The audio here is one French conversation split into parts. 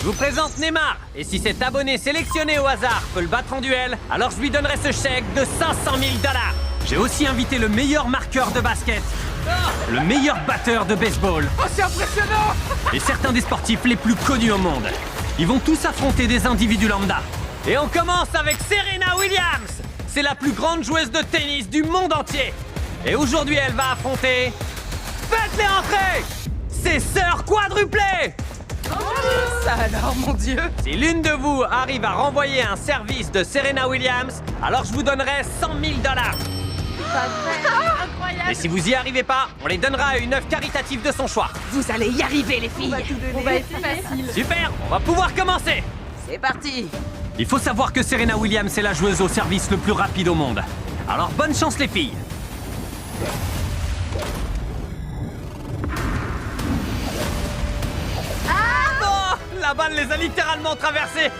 Je vous présente Neymar, et si cet abonné sélectionné au hasard peut le battre en duel, alors je lui donnerai ce chèque de 500 000 $. J'ai aussi invité le meilleur marqueur de basket, le meilleur batteur de baseball, Oh, c'est impressionnant! et certains des sportifs les plus connus au monde. Ils vont tous affronter des individus lambda. Et on commence avec Serena Williams. C'est la plus grande joueuse de tennis du monde entier. Et aujourd'hui, elle va affronter... Faites-les entrer! Ses sœurs quadruplées! Ça alors, mon Dieu! Si l'une de vous arrive à renvoyer un service de Serena Williams, alors je vous donnerai 100 000 $. Pas vrai, incroyable. Et si vous y arrivez pas, on les donnera à une œuvre caritative de son choix. Vous allez y arriver, les filles! On va être facile. Super, on va pouvoir commencer. C'est parti! Il faut savoir que Serena Williams est la joueuse au service le plus rapide au monde. Alors bonne chance les filles. Oh, la balle les a littéralement traversées.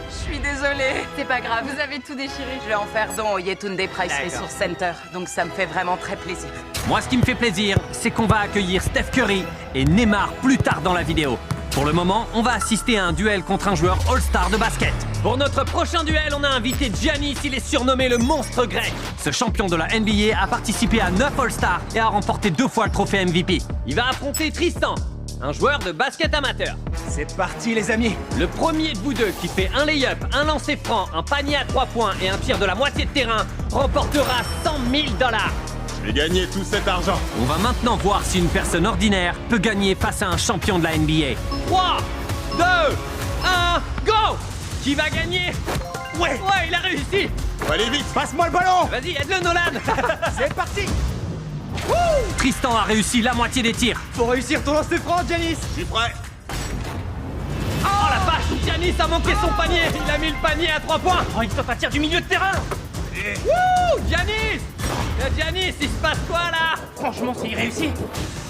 Je suis désolée. C'est pas grave, vous avez tout déchiré. Je vais en faire don au Yetunde Price D'accord. Resource Center, donc ça me fait vraiment très plaisir. Moi, ce qui me fait plaisir, c'est qu'on va accueillir Steph Curry et Neymar plus tard dans la vidéo. Pour le moment, on va assister à un duel contre un joueur All-Star de basket. Pour notre prochain duel, on a invité Giannis, il est surnommé le monstre grec. Ce champion de la NBA a participé à 9 All-Stars et a remporté 2 fois le trophée MVP. Il va affronter Tristan, un joueur de basket amateur. C'est parti les amis. Le premier de vous deux qui fait un lay-up, un lancer franc, un panier à 3 points et un tir de la moitié de terrain remportera 100 000 $. Je vais gagner tout cet argent. On va maintenant voir si une personne ordinaire peut gagner face à un champion de la NBA. 3, 2, 1, go! Qui va gagner? Ouais. Ouais, il a réussi! Allez vite, passe-moi le ballon. Vas-y, aide-le Nolan! C'est parti. Tristan a réussi la moitié des tirs. Faut réussir ton lancer franc, Giannis. Je suis prêt. Oh la vache! Giannis a manqué son panier! Il a mis le panier à 3 points! Oh, il faut pas tirer du milieu de terrain! Wouh! Giannis! Giannis, il se passe quoi là? Franchement, c'est réussi.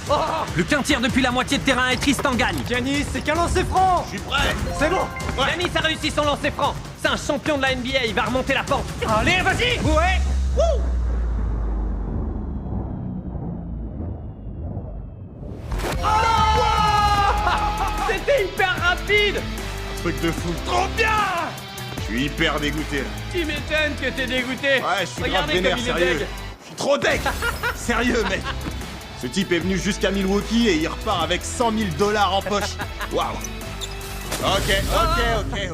Oh! Plus qu'un tir depuis la moitié de terrain et Tristan gagne. Giannis, c'est qu'un lancer franc. Je suis prêt. C'est bon. Ouais. Giannis a réussi son lancer franc. C'est un champion de la NBA, il va remonter la pente. Allez, vas-y. Ouais! Wouh! Oh! C'était hyper rapide! Truc de fou. Trop bien. Je suis hyper dégoûté là. Tu m'étonnes que t'es dégoûté. Ouais, je suis grave Regardez vénère, comme il est sérieux. deg. Je suis trop deg. Sérieux, mec. Ce type est venu jusqu'à Milwaukee et il repart avec 100 000 $ en poche. Waouh. Ok.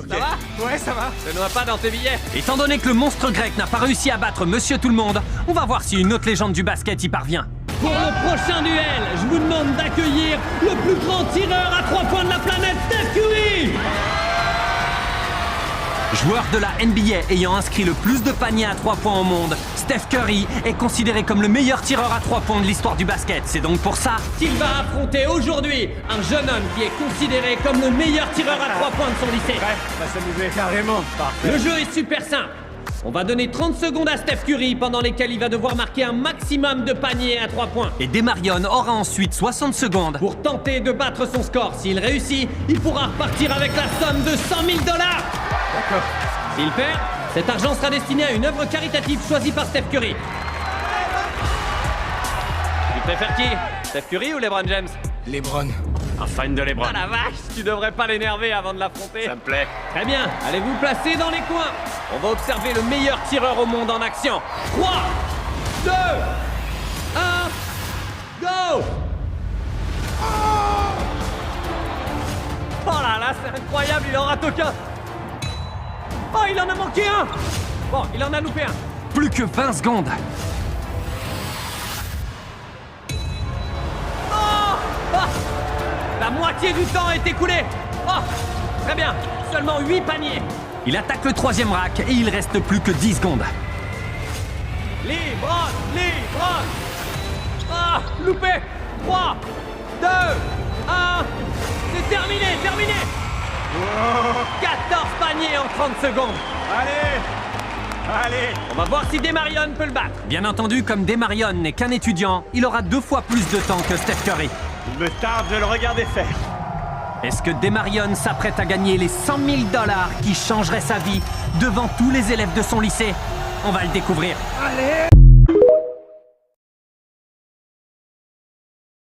Ça va? Ouais, ça va. Ne noie pas dans tes billets. Étant donné que le monstre grec n'a pas réussi à battre Monsieur Tout-le-Monde, on va voir si une autre légende du basket y parvient. Pour le prochain duel, je vous demande d'accueillir le plus grand tireur à 3 points de la planète, Steph Curry! Joueur de la NBA ayant inscrit le plus de paniers à 3 points au monde, Steph Curry est considéré comme le meilleur tireur à 3 points de l'histoire du basket. C'est donc pour ça qu'il va affronter aujourd'hui un jeune homme qui est considéré comme le meilleur tireur à 3 points de son lycée. Ouais, on va s'amuser carrément. Parfait. Le jeu est super simple. On va donner 30 secondes à Steph Curry pendant lesquelles il va devoir marquer un maximum de paniers à 3 points. Et Demarion aura ensuite 60 secondes pour tenter de battre son score. S'il réussit, il pourra repartir avec la somme de 100 000 $. D'accord. S'il perd, cet argent sera destiné à une œuvre caritative choisie par Steph Curry. Tu préfères qui? Steph Curry ou LeBron James? LeBron. Un fan de LeBron. Ah la vache, tu devrais pas l'énerver avant de l'affronter. Ça me plaît. Très bien, allez vous placer dans les coins. On va observer le meilleur tireur au monde en action. 3, 2, 1, go! Oh là là, c'est incroyable, il en rate aucun. Oh, il en a manqué un. Bon, il en a loupé un. Plus que 20 secondes. Oh! Ah! La moitié du temps est écoulée. Oh! Très bien, seulement 8 paniers. Il attaque le 3e rack et il reste plus que 10 secondes. LeBron! Ah! Loupé! 3, 2, 1. C'est terminé! 14 paniers en 30 secondes. Allez. On va voir si Demarion peut le battre. Bien entendu, comme Demarion n'est qu'un étudiant, il aura 2 fois plus de temps que Steph Curry. Il me tarde de le regarder faire. Est-ce que Demarion s'apprête à gagner les 100 000 $ qui changeraient sa vie devant tous les élèves de son lycée? On va le découvrir. Allez.